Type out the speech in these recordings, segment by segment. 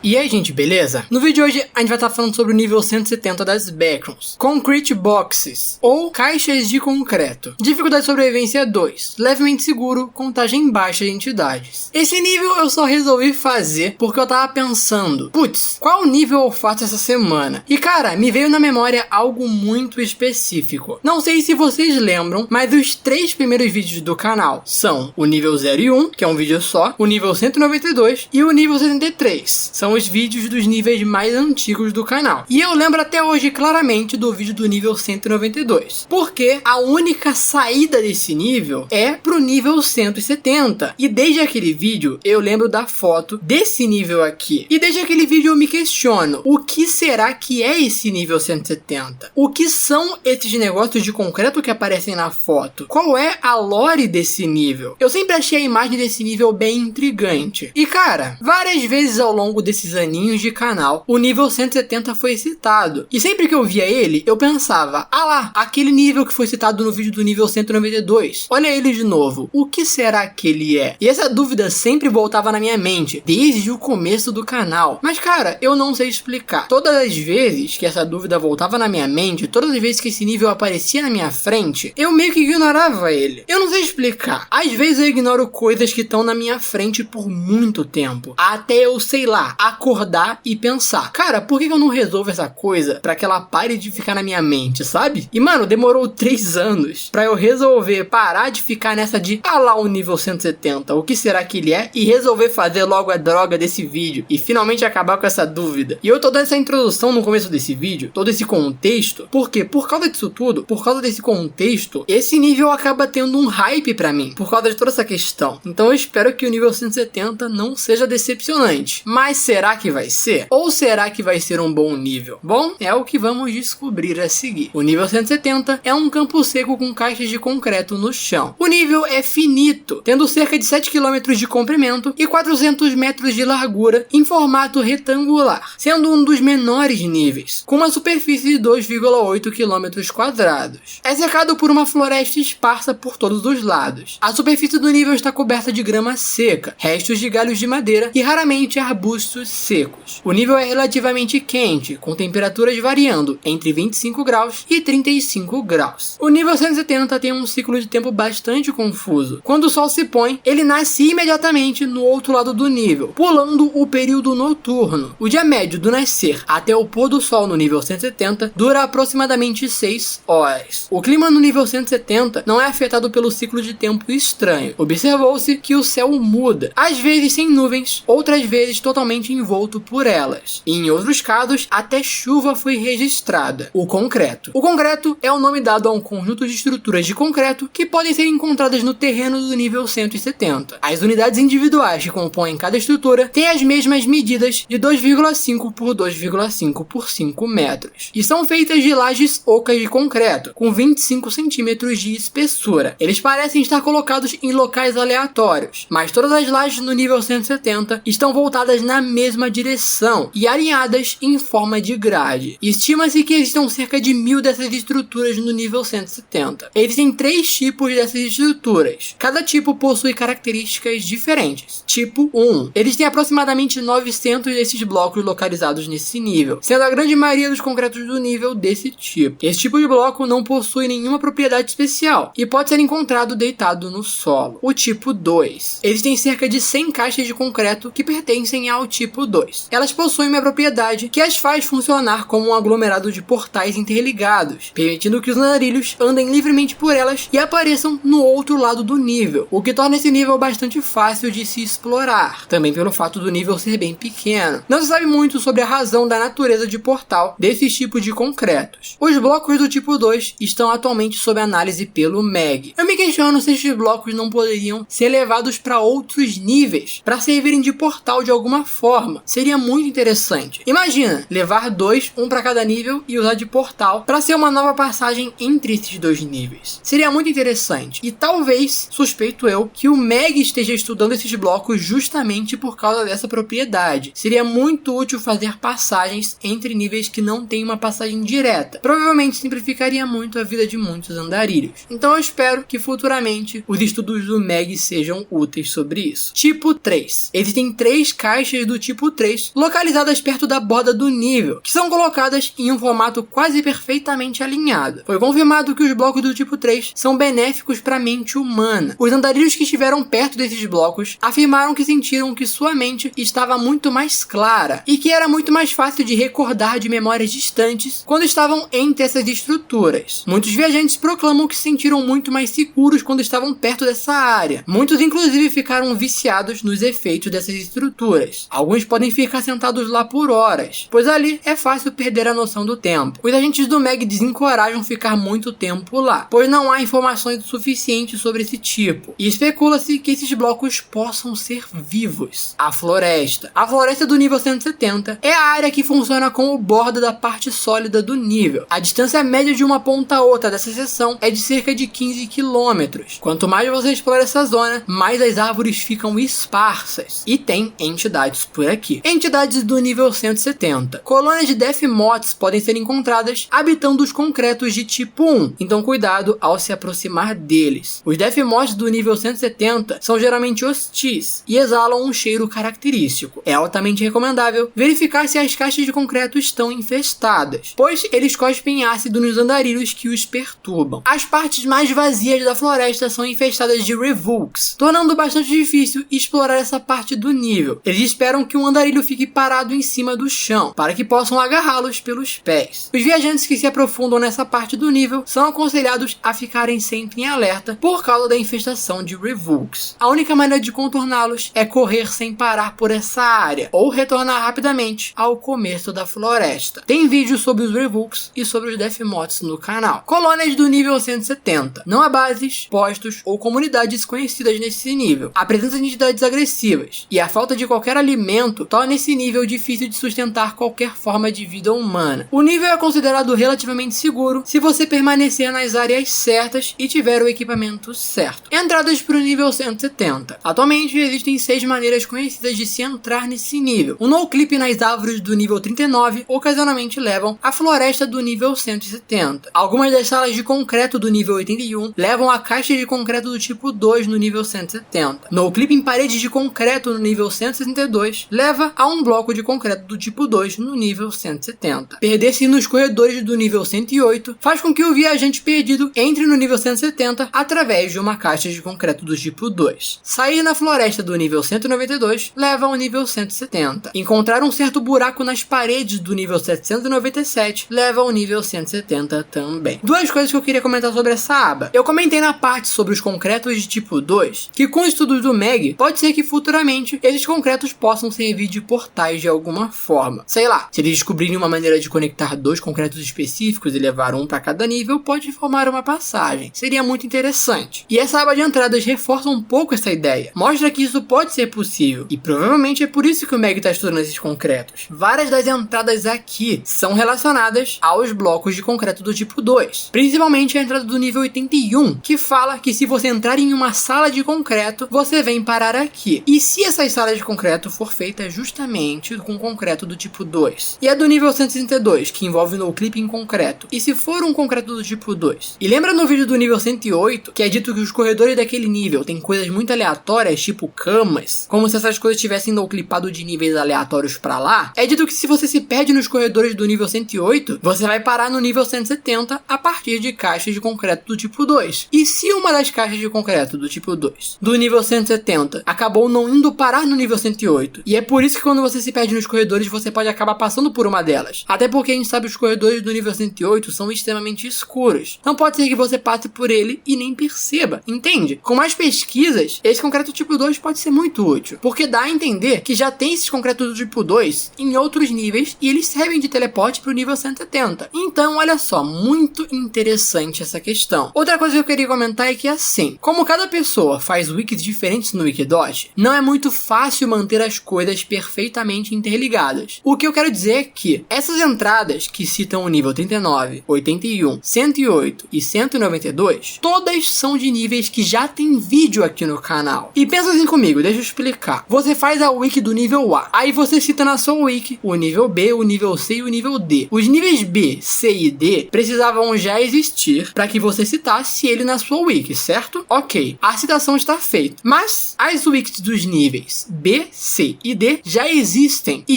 E aí, gente, beleza? No vídeo de hoje a gente vai estar falando sobre o nível 170 das Backrooms, Concrete Boxes, ou caixas de concreto. Dificuldade de sobrevivência 2, levemente seguro, contagem baixa de entidades. Esse nível eu só resolvi fazer porque eu tava pensando, putz, qual nível eu faço essa semana? E cara, me veio na memória algo muito específico. Não sei se vocês lembram, mas os 3 primeiros vídeos do canal são o nível 0 e 1, que é um vídeo só, o nível 192 e o nível 73. São os vídeos dos níveis mais antigos do canal. E eu lembro até hoje claramente do vídeo do nível 192. Porque a única saída desse nível é pro nível 170. E desde aquele vídeo eu lembro da foto desse nível aqui. E desde aquele vídeo eu me questiono, o que será que é esse nível 170? O que são esses negócios de concreto que aparecem na foto? Qual é a lore desse nível? Eu sempre achei a imagem desse nível bem intrigante. E cara, várias vezes ao longo desses aninhos de canal, o nível 170 foi citado. E sempre que eu via ele, eu pensava, ah lá, aquele nível que foi citado no vídeo do nível 192. Olha ele de novo. O que será que ele é? E essa dúvida sempre voltava na minha mente, desde o começo do canal. Mas cara, eu não sei explicar. Todas as vezes que essa dúvida voltava na minha mente, todas as vezes que esse nível aparecia na minha frente, eu meio que ignorava ele. Eu não sei explicar. Às vezes eu ignoro coisas que estão na minha frente por muito tempo. Até eu, sei lá, acordar e pensar, cara, por que eu não resolvo essa coisa pra que ela pare de ficar na minha mente, sabe? E mano, demorou 3 anos pra eu resolver parar de ficar nessa de, ah lá o nível 170, o que será que ele é? E resolver fazer logo a droga desse vídeo e finalmente acabar com essa dúvida. E eu tô dando essa introdução no começo desse vídeo, todo esse contexto, porque por causa disso tudo, por causa desse contexto, esse nível acaba tendo um hype pra mim, por causa de toda essa questão. Então eu espero que o nível 170 não seja decepcionante. Mas será que vai ser? Ou será que vai ser um bom nível? Bom, é o que vamos descobrir a seguir. O nível 170 é um campo seco com caixas de concreto no chão. O nível é finito, tendo cerca de 7 km de comprimento e 400 metros de largura em formato retangular, sendo um dos menores níveis, com uma superfície de 2,8 km². É cercado por uma floresta esparsa por todos os lados. A superfície do nível está coberta de grama seca, restos de galhos de madeira e raramente arbustos secos. O nível é relativamente quente, com temperaturas variando entre 25 graus e 35 graus. O nível 170 tem um ciclo de tempo bastante confuso. Quando o sol se põe, ele nasce imediatamente no outro lado do nível, pulando o período noturno. O dia médio do nascer até o pôr do sol no nível 170 dura aproximadamente 6 horas. O clima no nível 170 não é afetado pelo ciclo de tempo estranho. Observou-se que o céu muda, às vezes sem nuvens, outras vezes totalmente envolto por elas. E em outros casos, até chuva foi registrada. O concreto. O concreto é o nome dado a um conjunto de estruturas de concreto que podem ser encontradas no terreno do nível 170. As unidades individuais que compõem cada estrutura têm as mesmas medidas de 2,5 por 2,5 por 5 metros. E são feitas de lajes ocas de concreto, com 25 centímetros de espessura. Eles parecem estar colocados em locais aleatórios, mas todas as lajes no nível 170 estão voltadas na mesma direção e alinhadas em forma de grade. Estima-se que existam cerca de 1000 dessas estruturas no nível 170. Existem 3 tipos dessas estruturas. Cada tipo possui características diferentes. Tipo 1. Eles têm aproximadamente 900 desses blocos localizados nesse nível, sendo a grande maioria dos concretos do nível desse tipo. Esse tipo de bloco não possui nenhuma propriedade especial e pode ser encontrado deitado no solo. O tipo 2. Existem cerca de 100 caixas de concreto que pertencem ao tipo 2. Elas possuem uma propriedade que as faz funcionar como um aglomerado de portais interligados, permitindo que os andarilhos andem livremente por elas e apareçam no outro lado do nível, o que torna esse nível bastante fácil de se explorar, também pelo fato do nível ser bem pequeno. Não se sabe muito sobre a razão da natureza de portal desses tipos de concretos. Os blocos do tipo 2 estão atualmente sob análise pelo MEG. Eu me questiono se esses blocos não poderiam ser levados para outros níveis, para servirem de portal de alguma forma. Seria muito interessante. Imagina, levar 2, um para cada nível e usar de portal para ser uma nova passagem entre esses 2 níveis. Seria muito interessante. E talvez, suspeito eu, que o MEG esteja estudando esses blocos justamente por causa dessa propriedade. Seria muito útil fazer passagens entre níveis que não têm uma passagem direta. Provavelmente simplificaria muito a vida de muitos andarilhos. Então eu espero que futuramente os estudos do MEG sejam úteis sobre isso. Tipo 3. Existem 3 caixas do tipo tipo 3, localizadas perto da borda do nível, que são colocadas em um formato quase perfeitamente alinhado. Foi confirmado que os blocos do tipo 3 são benéficos para a mente humana. Os andarilhos que estiveram perto desses blocos afirmaram que sentiram que sua mente estava muito mais clara e que era muito mais fácil de recordar de memórias distantes quando estavam entre essas estruturas. Muitos viajantes proclamam que se sentiram muito mais seguros quando estavam perto dessa área. Muitos inclusive ficaram viciados nos efeitos dessas estruturas. Alguns podem ficar sentados lá por horas, pois ali é fácil perder a noção do tempo. Os agentes do MEG desencorajam ficar muito tempo lá, pois não há informações suficientes sobre esse tipo, e especula-se que esses blocos possam ser vivos. A floresta. A floresta do nível 170 é a área que funciona como borda da parte sólida do nível. A distância média de uma ponta a outra dessa seção é de cerca de 15 km. Quanto mais você explora essa zona, mais as árvores ficam esparsas, e tem entidades por aqui. Entidades do nível 170. Colônias de Death Moths podem ser encontradas habitando os concretos de tipo 1, então cuidado ao se aproximar deles. Os Death Moths do nível 170 são geralmente hostis e exalam um cheiro característico. É altamente recomendável verificar se as caixas de concreto estão infestadas, pois eles cospem ácido nos andarilhos que os perturbam. As partes mais vazias da floresta são infestadas de Revulks, tornando bastante difícil explorar essa parte do nível. Eles esperam que um andarilho fique parado em cima do chão, para que possam agarrá-los pelos pés. Os viajantes que se aprofundam nessa parte do nível são aconselhados a ficarem sempre em alerta por causa da infestação de Revulks. A única maneira de contorná-los é correr sem parar por essa área, ou retornar rapidamente ao começo da floresta. Tem vídeos sobre os Revulks e sobre os Death Moths no canal. Colônias do nível 170. Não há bases, postos ou comunidades conhecidas nesse nível. A presença de entidades agressivas e a falta de qualquer alimento torna esse nível difícil de sustentar qualquer forma de vida humana. O nível é considerado relativamente seguro se você permanecer nas áreas certas e tiver o equipamento certo. Entradas para o nível 170. Atualmente existem 6 maneiras conhecidas de se entrar nesse nível. O no-clip nas árvores do nível 39 ocasionalmente levam à floresta do nível 170. Algumas das salas de concreto do nível 81 levam a caixas de concreto do tipo 2 no nível 170. No-clip em paredes de concreto no nível 162 leva a um bloco de concreto do tipo 2 no nível 170. Perder-se nos corredores do nível 108 faz com que o viajante perdido entre no nível 170 através de uma caixa de concreto do tipo 2. Sair na floresta do nível 192 leva ao nível 170. Encontrar um certo buraco nas paredes do nível 797 leva ao nível 170 também. Duas coisas que eu queria comentar sobre essa aba. Eu comentei na parte sobre os concretos de tipo 2 que com estudos do MEG pode ser que futuramente esses concretos possam servir de portais de alguma forma. Sei lá, se eles descobrirem uma maneira de conectar 2 concretos específicos e levar um para cada nível, pode formar uma passagem. Seria muito interessante. E essa aba de entradas reforça um pouco essa ideia. Mostra que isso pode ser possível. E provavelmente é por isso que o MEG está estudando esses concretos. Várias das entradas aqui são relacionadas aos blocos de concreto do tipo 2. Principalmente a entrada do nível 81, que fala que se você entrar em uma sala de concreto, você vem parar aqui. E se essas salas de concreto for feita justamente com concreto do tipo 2? E a do nível 162, que envolve no clip em concreto. E se for um concreto do tipo 2? E lembra no vídeo do nível 108, que é dito que os corredores daquele nível têm coisas muito aleatórias, tipo camas, como se essas coisas tivessem no-clipado de níveis aleatórios pra lá? É dito que se você se perde nos corredores do nível 108, você vai parar no nível 170 a partir de caixas de concreto do tipo 2. E se uma das caixas de concreto do tipo 2 do nível 170 acabou não indo parar no nível 108, e é por isso que quando você se perde nos corredores, você pode acabar passando por uma delas. Até porque a gente sabe que os corredores do nível 108 são extremamente escuros. Não pode ser que você passe por ele e nem perceba, entende? Com mais pesquisas, esse concreto tipo 2 pode ser muito útil, porque dá a entender que já tem esses concretos do tipo 2 em outros níveis e eles servem de teleporte para o nível 170. Então, olha só, muito interessante essa questão. Outra coisa que eu queria comentar é que assim, como cada pessoa faz wikis diferentes no Wikidot, não é muito fácil manter as coisas perfeitamente interligadas. O que eu quero dizer é que essas entradas que citam o nível 39, 81, 108 e 192, todas são de níveis que já tem vídeo aqui no canal. E pensa assim comigo, deixa eu explicar. Você faz a wiki do nível A, aí você cita na sua wiki o nível B, o nível C e o nível D. Os níveis B, C e D precisavam já existir para que você citasse ele na sua wiki, certo? Ok, a citação está feita. Mas as wikis dos níveis B, C e D já existem e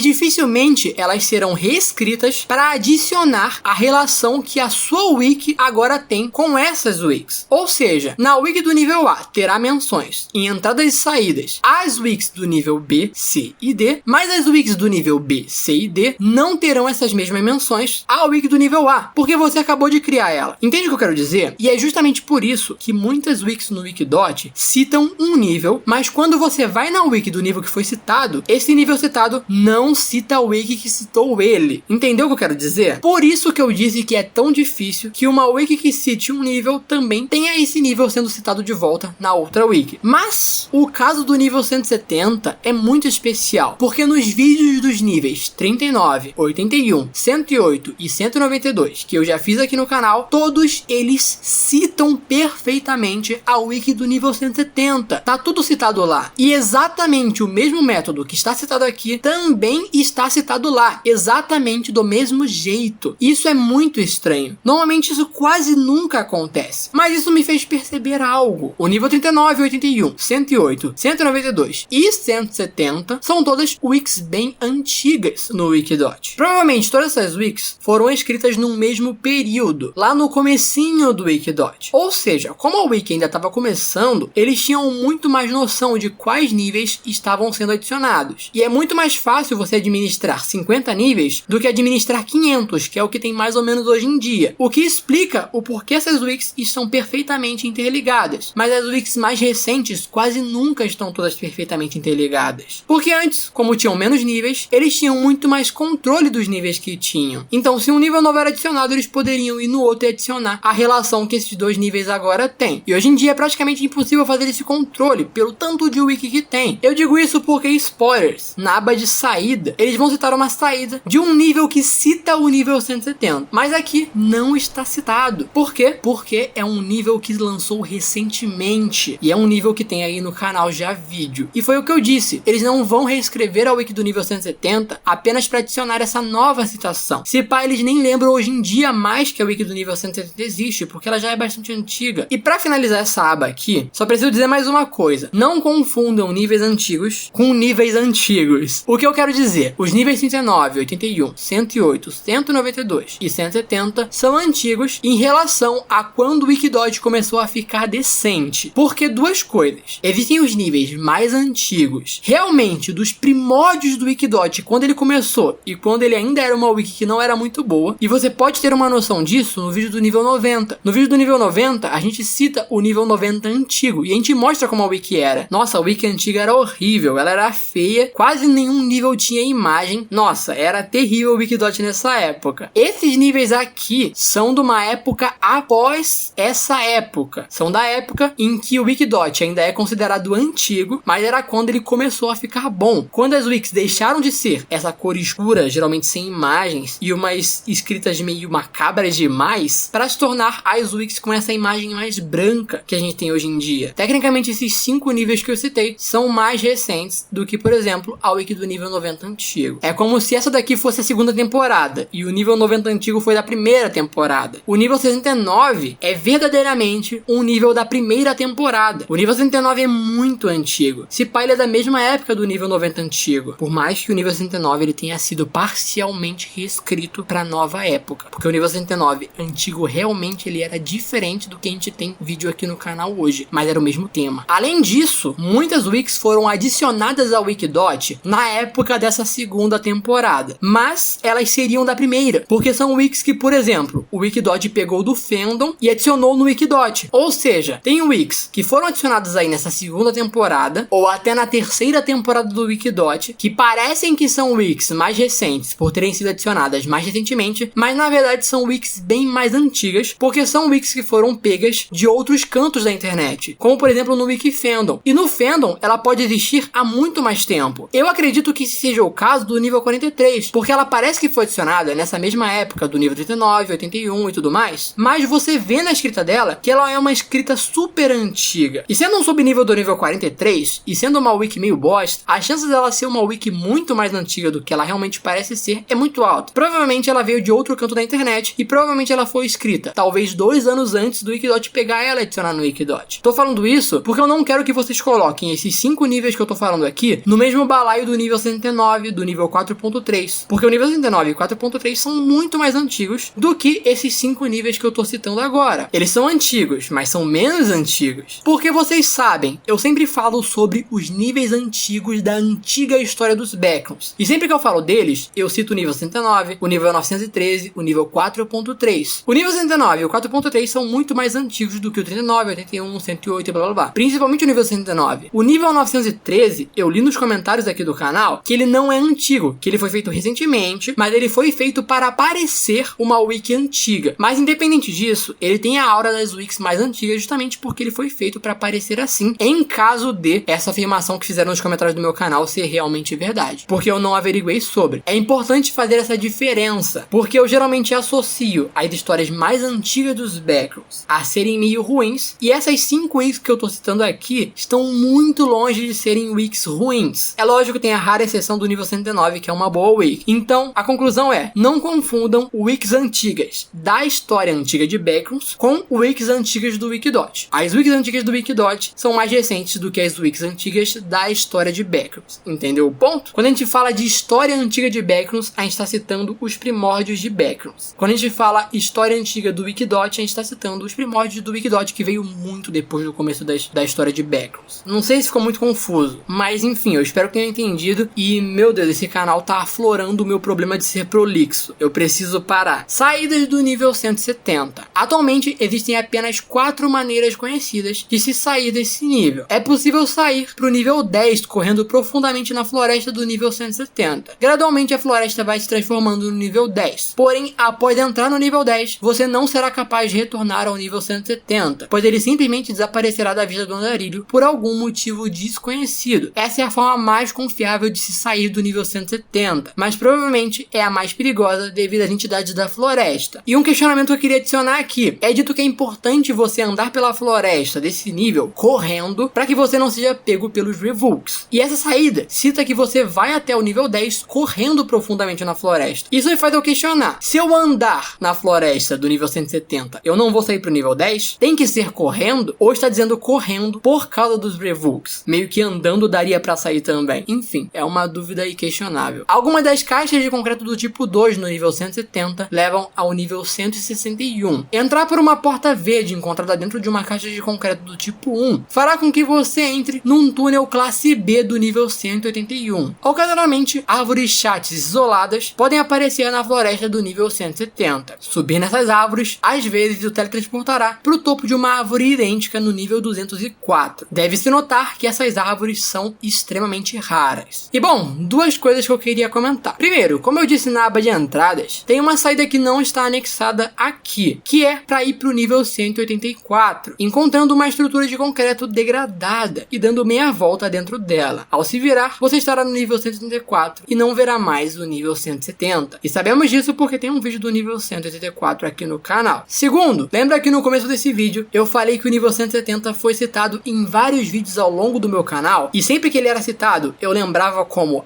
dificilmente elas serão reescritas para adicionar a relação que a sua wiki agora tem com essas wikis. Ou seja, na wiki do nível A terá menções em entradas e saídas às wikis do nível B, C e D, mas as wikis do nível B, C e D não terão essas mesmas menções à wiki do nível A, porque você acabou de criar ela. Entende o que eu quero dizer? E é justamente por isso que muitas wikis no Wikidot citam um nível, mas quando você vai na wiki do nível que foi citado, esse nível citado não cita a wiki que citou ele. Entendeu o que eu quero dizer? Por isso que eu disse que é tão difícil que uma wiki que cite um nível também tenha esse nível sendo citado de volta na outra wiki. Mas o caso do nível 170 é muito especial, porque nos vídeos dos níveis 39, 81, 108 e 192 que eu já fiz aqui no canal, todos eles citam perfeitamente a wiki do nível 170. Tá tudo citado lá. E exatamente o mesmo método que está citado aqui também está citado lá. Exatamente do mesmo jeito. Isso é muito estranho. Normalmente isso quase nunca acontece. Mas isso me fez perceber algo. O nível 39, 81, 108, 192 e 170 são todas wikis bem antigas no Wikidot. Provavelmente todas essas wikis foram escritas no mesmo período, lá no comecinho do Wikidot. Ou seja, como a wiki ainda estava começando, eles tinham muito mais noção de quais níveis estavam sendo adicionados. E é muito mais fácil você administrar 50 níveis do que administrar 500, que é o que tem mais ou menos hoje em dia. O que explica o porquê essas wikis estão perfeitamente interligadas. Mas as wikis mais recentes quase nunca estão todas perfeitamente interligadas. Porque antes, como tinham menos níveis, eles tinham muito mais controle dos níveis que tinham. Então, se um nível novo era adicionado, eles poderiam ir no outro e adicionar a relação que esses dois níveis agora têm. E hoje em dia é praticamente impossível fazer esse controle pelo tanto de wiki que tem. Eu digo isso porque, spoilers, na aba de saída, eles vão citar uma saída de um nível que cita o nível 170. Mas aqui não está citado. Por quê? Porque é um nível que lançou recentemente. E é um nível que tem aí no canal já vídeo. E foi o que eu disse. Eles não vão reescrever a wiki do nível 170 apenas para adicionar essa nova citação. Se pá, eles nem lembram hoje em dia mais que a wiki do nível 170 existe, porque ela já é bastante antiga. E para finalizar essa aba aqui, só preciso dizer mais uma coisa. Não confundam níveis antigos com níveis antigos. O que eu quero dizer? Os níveis 39, 81, 108, 192 e 170 são antigos em relação a quando o Wikidot começou a ficar decente. Porque duas coisas. Existem os níveis mais antigos, realmente dos primórdios do Wikidot, quando ele começou e quando ele ainda era uma wiki que não era muito boa. E você pode ter uma noção disso no vídeo do nível 90. No vídeo do nível 90, a gente cita o nível 90 antigo e a gente mostra como a wiki era. Nossa, a wiki antiga era horrível, ela era feia, quase nenhum nível tinha imagem. Nossa, era terrível o Wikidot nessa época. Esses níveis aqui são de uma época após essa época. São da época em que o Wikidot ainda é considerado antigo, mas era quando ele começou a ficar bom. Quando as wikis deixaram de ser essa cor escura, geralmente sem imagens, e umas escritas meio macabras demais, para se tornar as wikis com essa imagem mais branca que a gente tem hoje em dia. Tecnicamente, esses 5 níveis que eu citei são mais recentes do que, por exemplo, a wiki do nível 90 antigo. É como se essa daqui fosse a segunda temporada, e o nível 90 antigo foi da primeira temporada. O nível 69 é verdadeiramente um nível da primeira temporada. O nível 69 é muito antigo. Se pá, ele é da mesma época do nível 90 antigo. Por mais que o nível 69 ele tenha sido parcialmente reescrito para nova época. Porque o nível 69 antigo realmente ele era diferente do que a gente tem vídeo aqui no canal hoje. Mas era o mesmo tema. Além disso, muitas wikis foram adicionadas ao Wikidot na época dessa segunda temporada. Mas elas seriam da primeira. Porque são wikis que, por exemplo, o Wikidot pegou do fandom e adicionou no Wikidot. Ou seja, tem wikis que foram adicionados aí nessa segunda temporada ou até na terceira temporada do Wikidot, que parecem que são wikis mais recentes por terem sido adicionadas mais recentemente, mas na verdade são wikis bem mais antigas, porque são wikis que foram pegas de outros cantos da internet, como por exemplo no Wikifandom. E no fandom ela pode existir há muito mais tempo. Eu acredito que esse seja o caso do nível 43, porque ela parece que foi adicionada nessa mesma época do nível 39, 81 e tudo mais, mas você vê na escrita dela que ela é uma escrita super antiga. E sendo um subnível do nível 43, e sendo uma wiki meio bosta, a chance dela ser uma wiki muito mais antiga do que ela realmente parece ser é muito alta. Provavelmente ela veio de outro canto da internet e provavelmente ela foi escrita talvez 2 anos antes do Wikidot pegar ela e adicionar no Wikidot. Tô falando isso porque eu não quero que vocês coloquem esses 5 níveis que eu tô falando aqui no mesmo mesmo balaio do nível 109, do nível 4.3, porque o nível 109 e 4.3 são muito mais antigos do que esses 5 níveis que eu tô citando agora. Eles são antigos, mas são menos antigos. Porque vocês sabem, eu sempre falo sobre os níveis antigos da antiga história dos Backrooms. E sempre que eu falo deles, eu cito o nível 109, o nível 913, o nível 4.3. O nível 109 e o 4.3 são muito mais antigos do que o 39, 81, 108 e blá blá blá. Principalmente o nível 109. O nível 913, eu li nos comentários aqui do canal que ele não é antigo, que ele foi feito recentemente, mas ele foi feito para parecer uma wiki antiga. Mas independente disso, ele tem a aura das wikis mais antigas justamente porque ele foi feito para parecer assim, em caso de essa afirmação que fizeram nos comentários do meu canal ser realmente verdade. Porque eu não averiguei sobre. É importante fazer essa diferença, porque eu geralmente associo as histórias mais antigas dos Backrooms a serem meio ruins, e essas 5 wikis que eu tô citando aqui estão muito longe de serem wikis ruins. É lógico que tem a rara exceção do nível 109, que é uma boa wiki. Então, a conclusão é, não confundam wikis antigas da história antiga de Backrooms com wikis antigas do Wikidot. As wikis antigas do Wikidot são mais recentes do que as wikis antigas da história de Backrooms. Entendeu o ponto? Quando a gente fala de história antiga de Backrooms, a gente está citando os primórdios de Backrooms. Quando a gente fala história antiga do Wikidot, a gente está citando os primórdios do Wikidot, que veio muito depois do começo da história de Backrooms. Não sei se ficou muito confuso, mas enfim, eu espero que tenham entendido. E, meu Deus, esse canal tá aflorando o meu problema de ser prolixo. Eu preciso parar. Saídas do nível 170. Atualmente, existem apenas 4 maneiras conhecidas de se sair desse nível. É possível sair pro nível 10, correndo profundamente na floresta do nível 170. Gradualmente, a floresta vai se transformando no nível 10. Porém, após entrar no nível 10, você não será capaz de retornar ao nível 170, pois ele simplesmente desaparecerá da vista do andarilho por algum motivo desconhecido. Essa é a forma mais confiável de se sair do nível 170, mas provavelmente é a mais perigosa devido às entidades da floresta. E um questionamento que eu queria adicionar aqui, é dito que é importante você andar pela floresta desse nível correndo para que você não seja pego pelos Revulks. E essa saída cita que você vai até o nível 10 correndo profundamente na floresta. Isso me faz eu questionar, se eu andar na floresta do nível 170, eu não vou sair pro nível 10? Tem que ser correndo? Ou está dizendo correndo por causa dos Revulks? Meio que andando daria pra sair também. Enfim, é uma dúvida aí questionável. Algumas das caixas de concreto do tipo 2 no nível 170 levam ao nível 161. Entrar por uma porta verde encontrada dentro de uma caixa de concreto do tipo 1 fará com que você entre num túnel classe B do nível 181. Ocasionalmente, árvores chatas isoladas podem aparecer na floresta do nível 170. Subir nessas árvores, às vezes o teletransportará para o topo de uma árvore idêntica no nível 204. Deve-se notar que essas árvores são extremamente raras. E bom, 2 coisas que eu queria comentar. Primeiro, como eu disse na aba de entradas, tem uma saída que não está anexada aqui, que é para ir para o nível 184, encontrando uma estrutura de concreto degradada e dando meia volta dentro dela. Ao se virar, você estará no nível 184 e não verá mais o nível 170. E sabemos disso porque tem um vídeo do nível 184 aqui no canal. Segundo, lembra que no começo desse vídeo eu falei que o nível 170 foi citado em vários vídeos ao longo do meu canal, e sempre que ele era citado, eu lembrava como,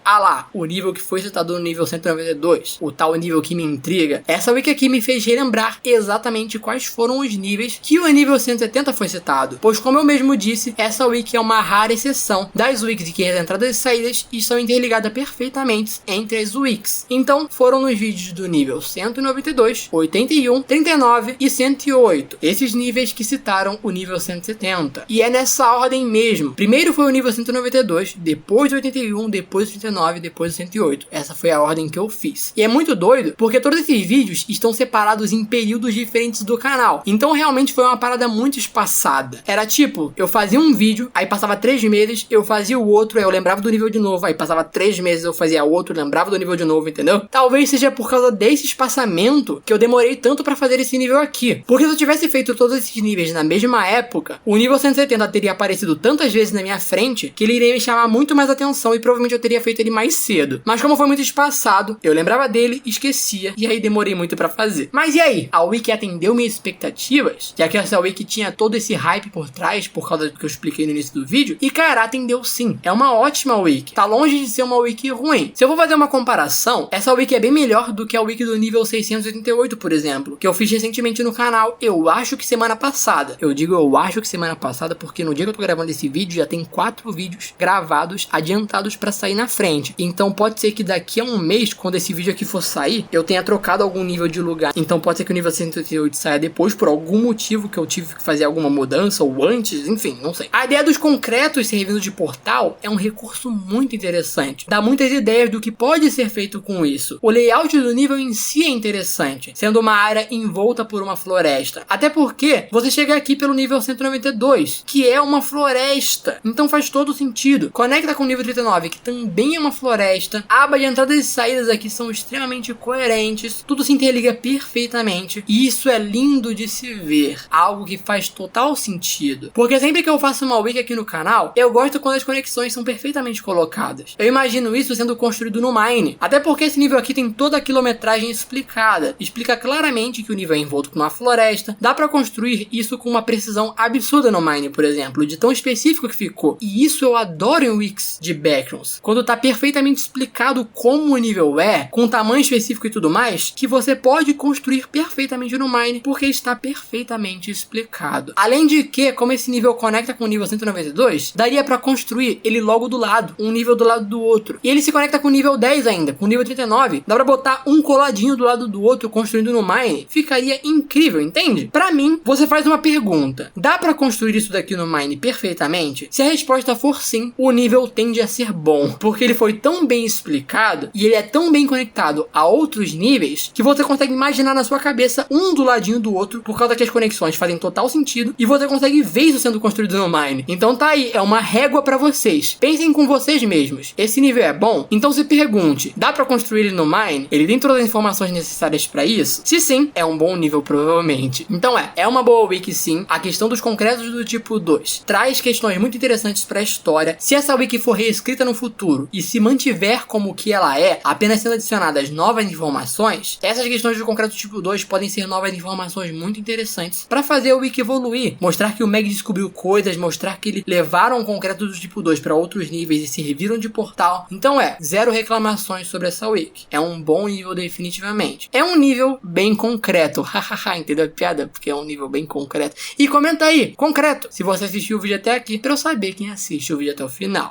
o nível que foi citado no nível 192, o tal nível que me intriga. Essa wiki aqui me fez relembrar exatamente quais foram os níveis que o nível 170 foi citado, pois como eu mesmo disse, essa wiki é uma rara exceção das wikis que as entradas e saídas estão interligadas perfeitamente entre as wikis. Então, foram nos vídeos do nível 192, 81, 39 e 108, esses níveis que citaram o nível 170. E é nessa ordem mesmo. Primeiro foi o nível 192, depois o 81, depois o 39, depois o 108. Essa foi a ordem que eu fiz. E é muito doido, porque todos esses vídeos estão separados em períodos diferentes do canal. Então realmente foi uma parada muito espaçada. Era tipo, eu fazia um vídeo, aí passava 3 meses, eu fazia o outro, aí eu lembrava do nível de novo, aí passava 3 meses, eu fazia outro, lembrava do nível de novo, entendeu? Talvez seja por causa desse espaçamento que eu demorei tanto pra fazer esse nível aqui. Porque se eu tivesse feito todos esses níveis na mesma época, o nível 170 teria aparecido tantas vezes na minha frente que ele iria me chamar muito mais atenção e provavelmente eu teria feito ele mais cedo. Mas como foi muito espaçado, eu lembrava dele, esquecia, e aí demorei muito pra fazer. Mas e aí? A wiki atendeu minhas expectativas? Já que essa wiki tinha todo esse hype por trás, por causa do que eu expliquei no início do vídeo, e cara, atendeu sim. É uma ótima wiki. Tá longe de ser uma wiki ruim. Se eu vou fazer uma comparação, essa wiki é bem melhor do que a wiki do nível 688, por exemplo, que eu fiz recentemente no canal, eu acho que semana passada. Eu digo eu acho que semana passada porque no dia que eu tô gravando esse vídeo já tem 4 vídeos gravados adiantados pra sair na frente. Então pode ser que daqui a um mês, quando esse vídeo aqui for sair, eu tenha trocado algum nível de lugar. Então pode ser que o nível 188 saia depois, por algum motivo que eu tive que fazer alguma mudança, ou antes, enfim, não sei. A ideia dos concretos servindo de portal é um recurso muito interessante. Dá muitas ideias do que pode ser feito com isso. O layout do nível em si é interessante, sendo uma área envolta por uma floresta. Até porque você chega aqui pelo nível 192, que é uma floresta. Então faz todo sentido. Conecta com o nível 39, que também é uma floresta. A aba de entradas e saídas aqui são extremamente coerentes. Tudo se interliga perfeitamente. E isso é lindo de se ver. Algo que faz total sentido. Porque sempre que eu faço uma wiki aqui no canal, eu gosto quando as conexões são perfeitamente colocadas. Eu imagino isso sendo construído no Mine. Até porque esse nível aqui tem toda a quilometragem explicada. Explica claramente que o nível é envolto por uma floresta. Dá pra construir isso com uma precisão absurda no Mine, por exemplo, de tão específico que ficou. E isso eu adoro em wikis de Backrooms. Quando tá perfeitamente explicado como o nível é, com tamanho específico e tudo mais, que você pode construir perfeitamente no Mine, porque está perfeitamente explicado. Além de que, como esse nível conecta com o nível 192, daria pra construir ele logo do lado, um nível do lado do outro. E ele se conecta com o nível 10 ainda, com o nível 39. Dá pra botar um coladinho do lado do outro, construindo no Mine. Ficaria incrível, entende? Pra mim, você faz uma pergunta. Dá pra construir isso daqui no Mine perfeitamente? Se a resposta for sim, o nível tende a ser bom, porque ele foi tão bem explicado e ele é tão bem conectado a outros níveis que você consegue imaginar na sua cabeça um do ladinho do outro, por causa que as conexões fazem total sentido e você consegue ver isso sendo construído no Mine. Então tá aí, é uma régua pra vocês. Pensem com vocês mesmos. Esse nível é bom? Então se pergunte, dá pra construir ele no Mine? Ele tem todas as informações necessárias pra isso? Se sim, é um bom nível provavelmente. Então é uma boa wiki sim. A questão dos concretos do tipo 2 traz questões muito interessantes pra história. Se essa wiki for reescrita no futuro e se mantiver como que ela é, apenas sendo adicionadas novas informações, essas questões do concreto do tipo 2 podem ser novas informações muito interessantes pra fazer o wiki evoluir. Mostrar que o Meg descobriu coisas, mostrar que ele levaram o concreto do tipo 2 pra outros níveis e serviram de portal. Então zero reclamações sobre essa wiki. É um bom nível definitivamente. É um nível bem concreto. Hahaha, entendeu a piada? Porque é um nível bem concreto. E comenta aí, concreto, se você assistiu o vídeo até aqui, pra eu saber quem assiste o vídeo até o final.